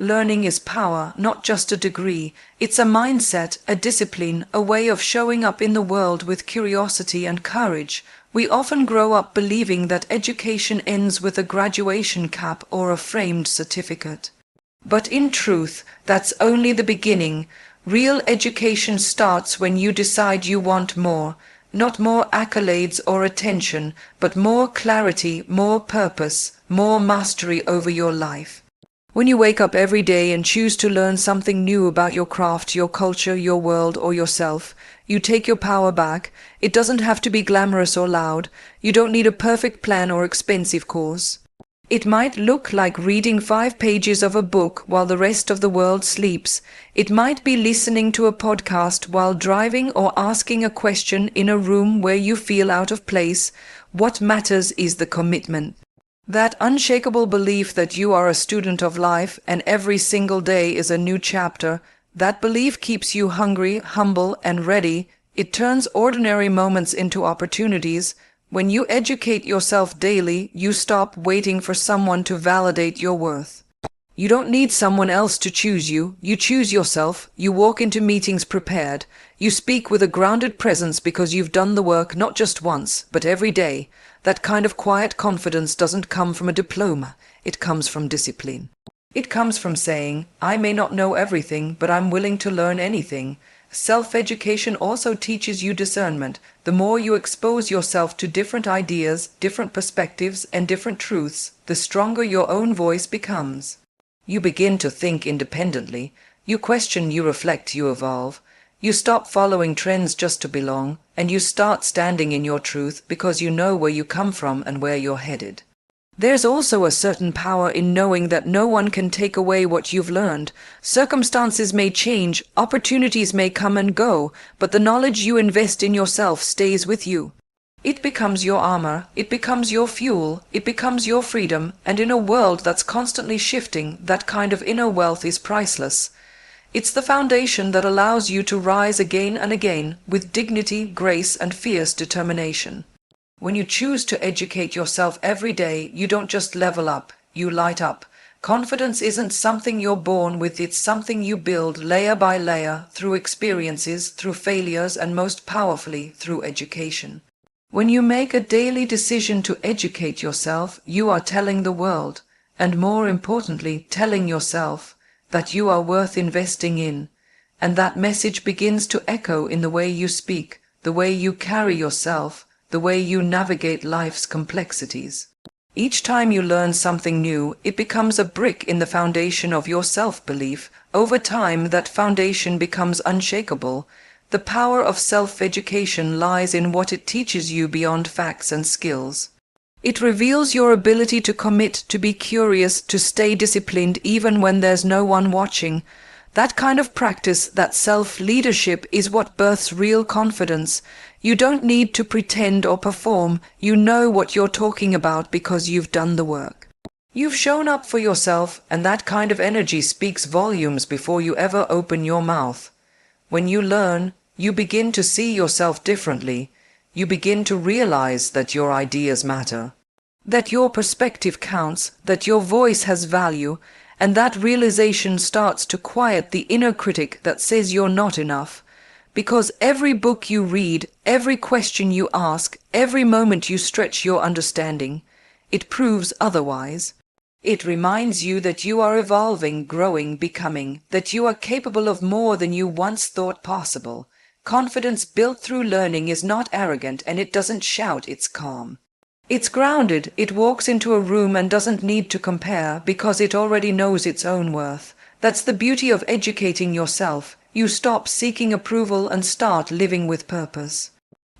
Learning is power, not just a degree. It's a mindset, a discipline, a way of showing up in the world with curiosity and courage. We often grow up believing that education ends with a graduation cap or a framed certificate. But in truth, that's only the beginning. Real education starts when you decide you want more. Not more accolades or attention, but more clarity, more purpose, more mastery over your life. When you wake up every day and choose to learn something new about your craft, your culture, your world, or yourself, you take your power back. It doesn't have to be glamorous or loud. You don't need a perfect plan or expensive course. It might look like reading 5 pages of a book while the rest of the world sleeps. It might be listening to a podcast while driving or asking a question in a room where you feel out of place. What matters is the commitment. That unshakable belief that you are a student of life and every single day is a new chapter, that belief keeps you hungry, humble, and ready. It turns ordinary moments into opportunities. When you educate yourself daily, you stop waiting for someone to validate your worth. You don't need someone else to choose you. You choose yourself. You walk into meetings prepared. You speak with a grounded presence because you've done the work not just once, but every day. That kind of quiet confidence doesn't come from a diploma. It comes from discipline. It comes from saying, I may not know everything, but I'm willing to learn anything. Self-education also teaches you discernment. The more you expose yourself to different ideas, different perspectives, and different truths, the stronger your own voice becomes. You begin to think independently. You question, you reflect, you evolve. You stop following trends just to belong, and you start standing in your truth because you know where you come from and where you're headed. There's also a certain power in knowing that no one can take away what you've learned. Circumstances may change, opportunities may come and go, but the knowledge you invest in yourself stays with you. It becomes your armor, it becomes your fuel, it becomes your freedom, and in a world that's constantly shifting, that kind of inner wealth is priceless. It's the foundation that allows you to rise again and again with dignity, grace, and fierce determination. When you choose to educate yourself every day, you don't just level up, you light up. Confidence isn't something you're born with, it's something you build layer by layer through experiences, through failures, and most powerfully through education. When you make a daily decision to educate yourself, you are telling the world, and more importantly, telling yourself, that you are worth investing in, and that message begins to echo in the way you speak, the way you carry yourself, the way you navigate life's complexities. Each time you learn something new, it becomes a brick in the foundation of your self-belief. Over time, that foundation becomes unshakable. The power of self-education lies in what it teaches you beyond facts and skills. It reveals your ability to commit, to be curious, to stay disciplined even when there's no one watching. That kind of practice, that self-leadership, is what births real confidence. You don't need to pretend or perform. You know what you're talking about because you've done the work. You've shown up for yourself, and that kind of energy speaks volumes before you ever open your mouth. When you learn, you begin to see yourself differently. You begin to realize that your ideas matter, that your perspective counts, that your voice has value, and that realization starts to quiet the inner critic that says you're not enough. Because every book you read, every question you ask, every moment you stretch your understanding, it proves otherwise. It reminds you that you are evolving, growing, becoming, that you are capable of more than you once thought possible. Confidence built through learning is not arrogant, and it doesn't shout, it's calm. It's grounded, it walks into a room and doesn't need to compare because it already knows its own worth. That's the beauty of educating yourself. You stop seeking approval and start living with purpose.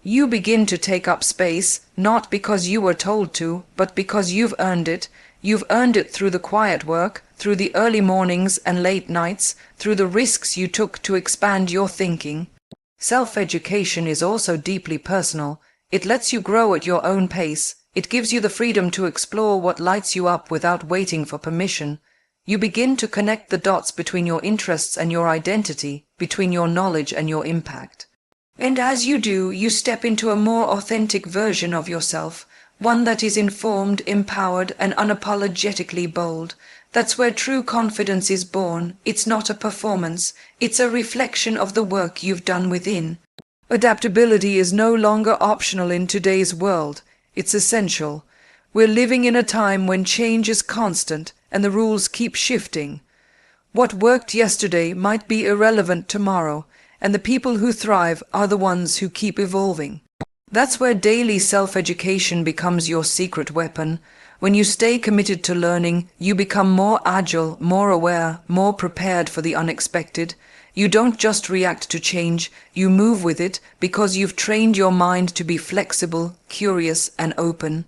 You begin to take up space, not because you were told to, but because you've earned it. You've earned it through the quiet work, through the early mornings and late nights, through the risks you took to expand your thinking. Self-education is also deeply personal. It lets you grow at your own pace. It gives you the freedom to explore what lights you up without waiting for permission. You begin to connect the dots between your interests and your identity, between your knowledge and your impact. And as you do, you step into a more authentic version of yourself, one that is informed, empowered, and unapologetically bold. That's where true confidence is born. It's not a performance, it's a reflection of the work you've done within. Adaptability is no longer optional in today's world, it's essential. We're living in a time when change is constant and the rules keep shifting. What worked yesterday might be irrelevant tomorrow, and the people who thrive are the ones who keep evolving. That's where daily self-education becomes your secret weapon. When you stay committed to learning, you become more agile, more aware, more prepared for the unexpected. You don't just react to change, you move with it because you've trained your mind to be flexible, curious, and open.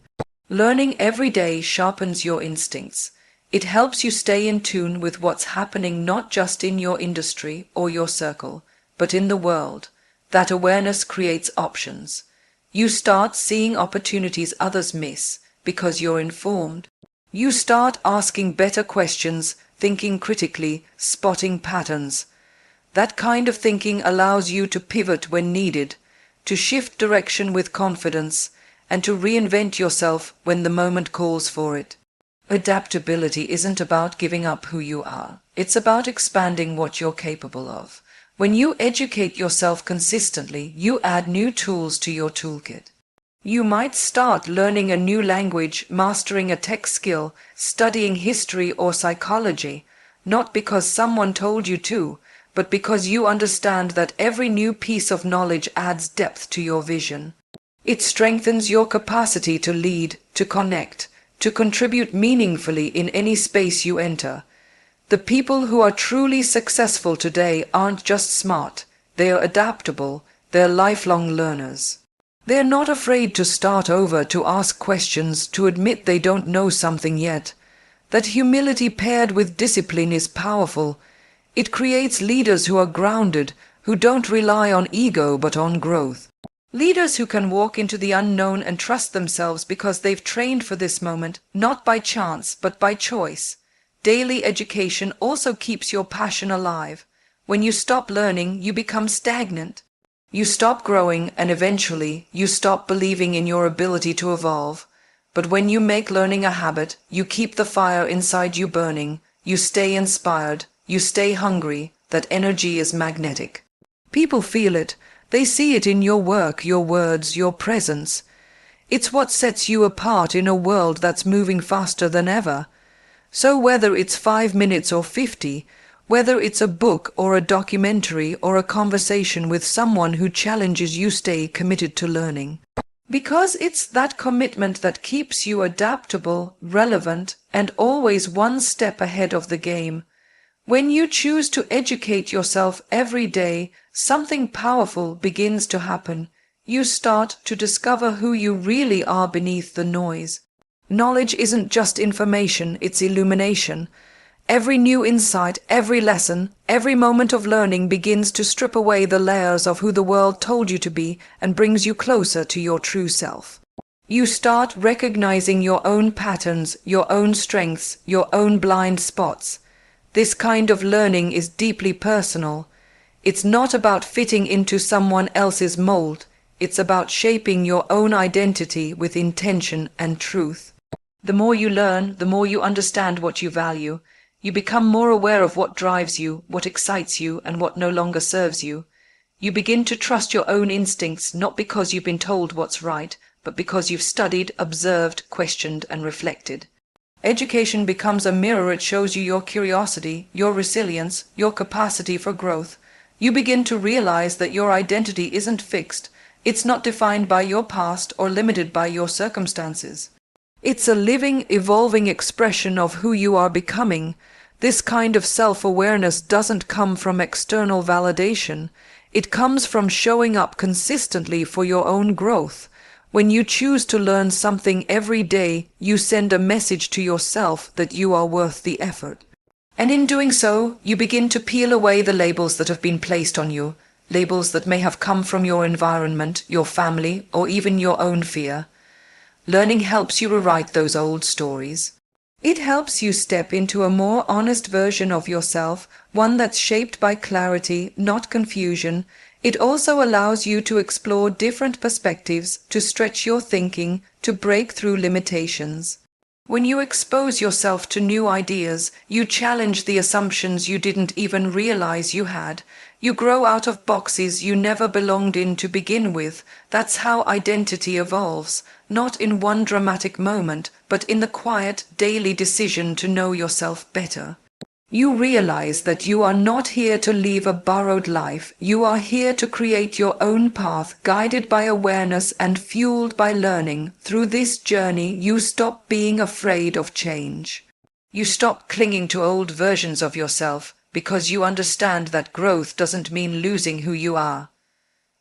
Learning every day sharpens your instincts. It helps you stay in tune with what's happening not just in your industry or your circle, but in the world. That awareness creates options. You start seeing opportunities others miss because you're informed. You start asking better questions, thinking critically, spotting patterns. That kind of thinking allows you to pivot when needed, to shift direction with confidence, and to reinvent yourself when the moment calls for it. Adaptability isn't about giving up who you are. It's about expanding what you're capable of. When you educate yourself consistently, you add new tools to your toolkit. You might start learning a new language, mastering a tech skill, studying history or psychology, not because someone told you to, but because you understand that every new piece of knowledge adds depth to your vision. It strengthens your capacity to lead, to connect, to contribute meaningfully in any space you enter. The people who are truly successful today aren't just smart, they are adaptable, they're lifelong learners. They're not afraid to start over, to ask questions, to admit they don't know something yet. That humility paired with discipline is powerful. It creates leaders who are grounded, who don't rely on ego but on growth. Leaders who can walk into the unknown and trust themselves because they've trained for this moment, not by chance but by choice. Daily education also keeps your passion alive. When you stop learning, you become stagnant. You stop growing and eventually you stop believing in your ability to evolve. But when you make learning a habit, you keep the fire inside you burning, you stay inspired, you stay hungry. That energy is magnetic. People feel it. They see it in your work, your words, your presence. It's what sets you apart in a world that's moving faster than ever. So whether it's 5 minutes or 50, whether it's a book or a documentary or a conversation with someone who challenges you, stay committed to learning. Because it's that commitment that keeps you adaptable, relevant, and always one step ahead of the game. When you choose to educate yourself every day, something powerful begins to happen. You start to discover who you really are beneath the noise. Knowledge isn't just information, it's illumination. Every new insight, every lesson, every moment of learning begins to strip away the layers of who the world told you to be and brings you closer to your true self. You start recognizing your own patterns, your own strengths, your own blind spots. This kind of learning is deeply personal. It's not about fitting into someone else's mold. It's about shaping your own identity with intention and truth. The more you learn, the more you understand what you value. You become more aware of what drives you, what excites you, and what no longer serves you. You begin to trust your own instincts, not because you've been told what's right, but because you've studied, observed, questioned, and reflected. Education becomes a mirror. It shows you your curiosity, your resilience, your capacity for growth. You begin to realize that your identity isn't fixed. It's not defined by your past or limited by your circumstances. It's a living, evolving expression of who you are becoming. This kind of self-awareness doesn't come from external validation. It comes from showing up consistently for your own growth. When you choose to learn something every day, you send a message to yourself that you are worth the effort. And in doing so, you begin to peel away the labels that have been placed on you, labels that may have come from your environment, your family, or even your own fear. Learning helps you rewrite those old stories. It helps you step into a more honest version of yourself, one that's shaped by clarity, not confusion. It also allows you to explore different perspectives, to stretch your thinking, to break through limitations. When you expose yourself to new ideas, you challenge the assumptions you didn't even realize you had. You grow out of boxes you never belonged in to begin with. That's how identity evolves, not in one dramatic moment, but in the quiet, daily decision to know yourself better. You realize that you are not here to live a borrowed life. You are here to create your own path, guided by awareness and fueled by learning. Through this journey, you stop being afraid of change. You stop clinging to old versions of yourself because you understand that growth doesn't mean losing who you are.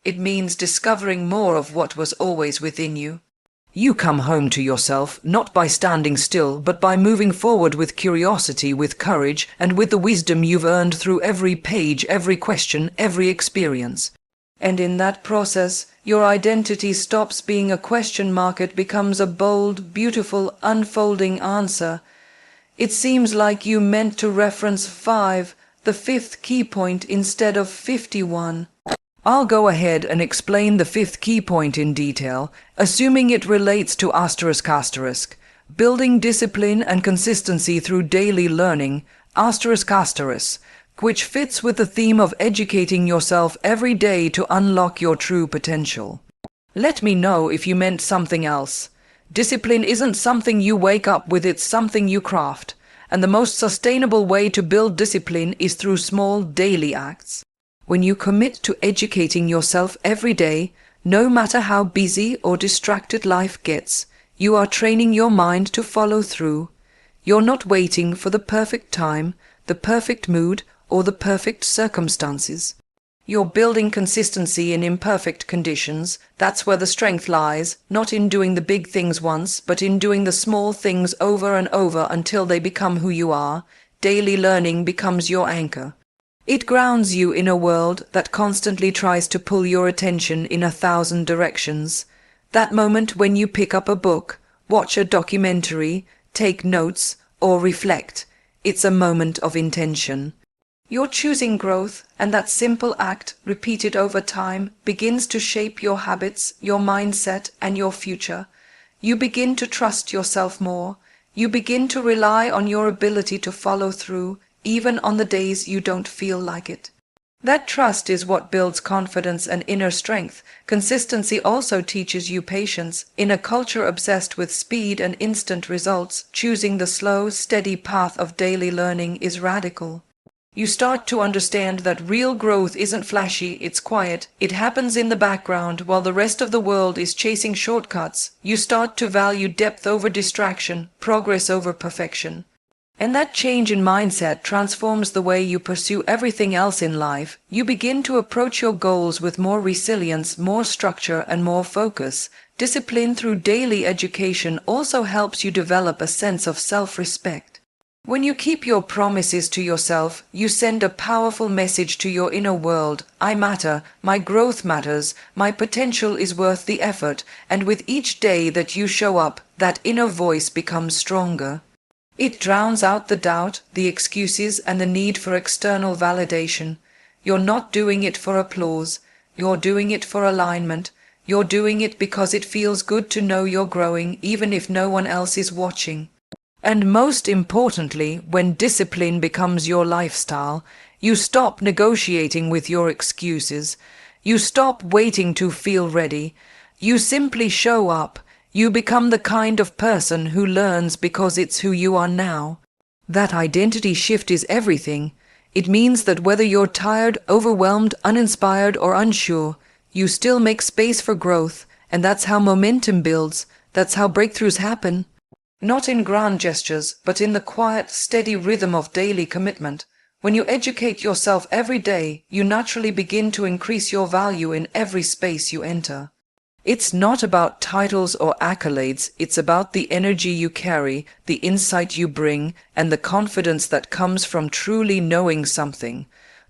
It means discovering more of what was always within you. You come home to yourself not by standing still, but by moving forward with curiosity, with courage, and with the wisdom you've earned through every page, every question, every experience. And in that process, your identity stops being a question mark, it becomes a bold, beautiful, unfolding answer. It seems like you meant to reference 5, the 5th key point, instead of 51. I'll go ahead and explain the 5th key point in detail, assuming it relates to ***, building discipline and consistency through daily learning, ***, which fits with the theme of educating yourself every day to unlock your true potential. Let me know if you meant something else. Discipline isn't something you wake up with, it's something you craft, and the most sustainable way to build discipline is through small daily acts. When you commit to educating yourself every day, no matter how busy or distracted life gets, you are training your mind to follow through. You're not waiting for the perfect time, the perfect mood, or the perfect circumstances. You're building consistency in imperfect conditions. That's where the strength lies, not in doing the big things once, but in doing the small things over and over until they become who you are. Daily learning becomes your anchor. It grounds you in a world that constantly tries to pull your attention in 1,000 directions. That moment when you pick up a book, watch a documentary, take notes, or reflect, it's a moment of intention. You're choosing growth, and that simple act, repeated over time, begins to shape your habits, your mindset, and your future. You begin to trust yourself more. You begin to rely on your ability to follow through, even on the days you don't feel like it. That trust is what builds confidence and inner strength. Consistency also teaches you patience. In a culture obsessed with speed and instant results, choosing the slow, steady path of daily learning is radical. You start to understand that real growth isn't flashy, it's quiet. It happens in the background while the rest of the world is chasing shortcuts. You start to value depth over distraction, progress over perfection. And that change in mindset transforms the way you pursue everything else in life. You begin to approach your goals with more resilience, more structure, and more focus. Discipline through daily education also helps you develop a sense of self-respect. When you keep your promises to yourself, you send a powerful message to your inner world. I matter, my growth matters, my potential is worth the effort, and with each day that you show up, that inner voice becomes stronger. It drowns out the doubt, the excuses, and the need for external validation. You're not doing it for applause. You're doing it for alignment. You're doing it because it feels good to know you're growing, even if no one else is watching. And most importantly, when discipline becomes your lifestyle, you stop negotiating with your excuses. You stop waiting to feel ready. You simply show up. You become the kind of person who learns because it's who you are now. That identity shift is everything. It means that whether you're tired, overwhelmed, uninspired, or unsure, you still make space for growth, and that's how momentum builds. That's how breakthroughs happen. Not in grand gestures, but in the quiet, steady rhythm of daily commitment. When you educate yourself every day, you naturally begin to increase your value in every space you enter. It's not about titles or accolades, it's about the energy you carry, the insight you bring, and the confidence that comes from truly knowing something.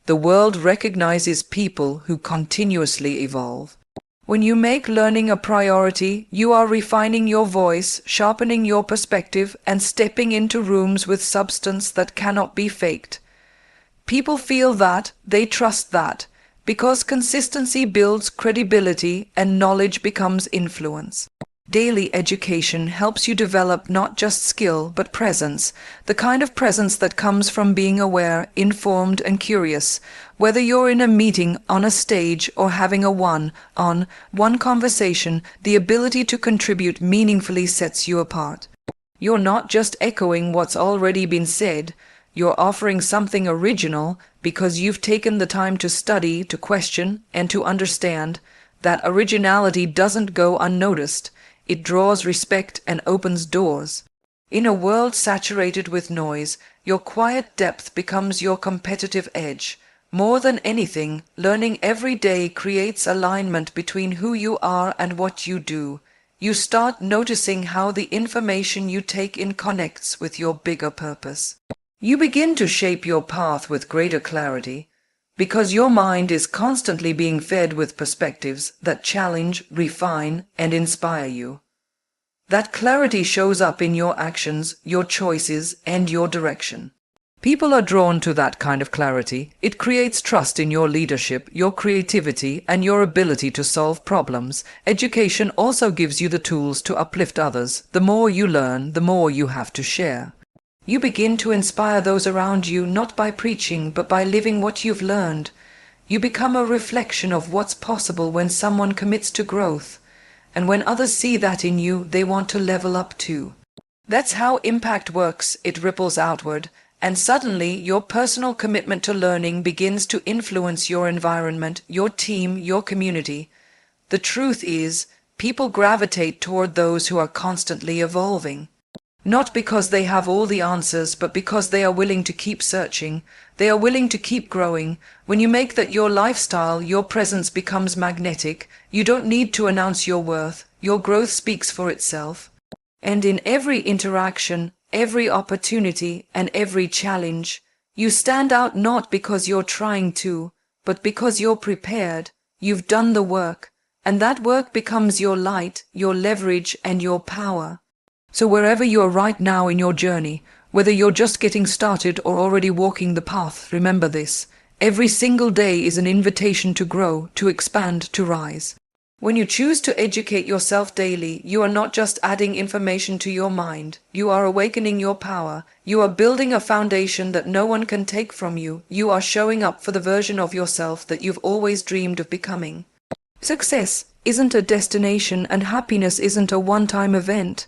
The world recognizes people who continuously evolve. When you make learning a priority, you are refining your voice, sharpening your perspective, and stepping into rooms with substance that cannot be faked. People feel that, they trust that, because consistency builds credibility and knowledge becomes influence. Daily education helps you develop not just skill, but presence, the kind of presence that comes from being aware, informed, and curious. Whether you're in a meeting, on a stage, or having a one-on-one conversation, the ability to contribute meaningfully sets you apart. You're not just echoing what's already been said, you're offering something original because you've taken the time to study, to question, and to understand. That originality doesn't go unnoticed. It draws respect and opens doors. In a world saturated with noise, your quiet depth becomes your competitive edge. More than anything, learning every day creates alignment between who you are and what you do. You start noticing how the information you take in connects with your bigger purpose. You begin to shape your path with greater clarity, because your mind is constantly being fed with perspectives that challenge, refine, and inspire you. That clarity shows up in your actions, your choices, and your direction. People are drawn to that kind of clarity. It creates trust in your leadership, your creativity, and your ability to solve problems. Education also gives you the tools to uplift others. The more you learn, the more you have to share. You begin to inspire those around you not by preaching, but by living what you've learned. You become a reflection of what's possible when someone commits to growth. And when others see that in you, they want to level up too. That's how impact works. It ripples outward. And suddenly, your personal commitment to learning begins to influence your environment, your team, your community. The truth is, people gravitate toward those who are constantly evolving. Not because they have all the answers, but because they are willing to keep searching. They are willing to keep growing. When you make that your lifestyle, your presence becomes magnetic. You don't need to announce your worth. Your growth speaks for itself. And in every interaction, every opportunity, and every challenge, you stand out not because you're trying to, but because you're prepared. You've done the work, and that work becomes your light, your leverage, and your power. So wherever you are right now in your journey, whether you're just getting started or already walking the path, remember this. Every single day is an invitation to grow, to expand, to rise. When you choose to educate yourself daily, you are not just adding information to your mind. You are awakening your power. You are building a foundation that no one can take from you. You are showing up for the version of yourself that you've always dreamed of becoming. Success isn't a destination, and happiness isn't a one-time event.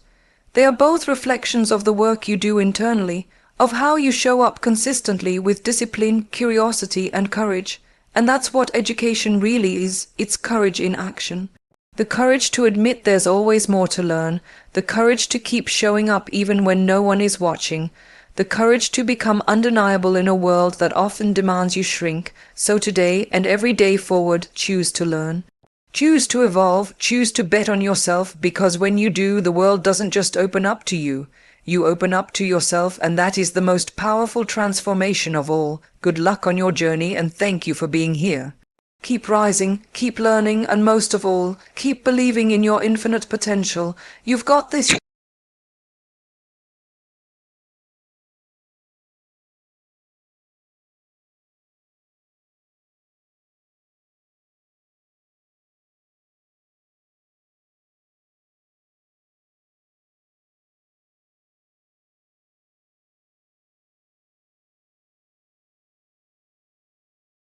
They are both reflections of the work you do internally, of how you show up consistently with discipline, curiosity, and courage. And that's what education really is. It's courage in action. The courage to admit there's always more to learn. The courage to keep showing up even when no one is watching. The courage to become undeniable in a world that often demands you shrink. So today and every day forward, choose to learn. Choose to evolve, choose to bet on yourself, because when you do, the world doesn't just open up to you. You open up to yourself, and that is the most powerful transformation of all. Good luck on your journey, and thank you for being here. Keep rising, keep learning, and most of all, keep believing in your infinite potential. You've got this.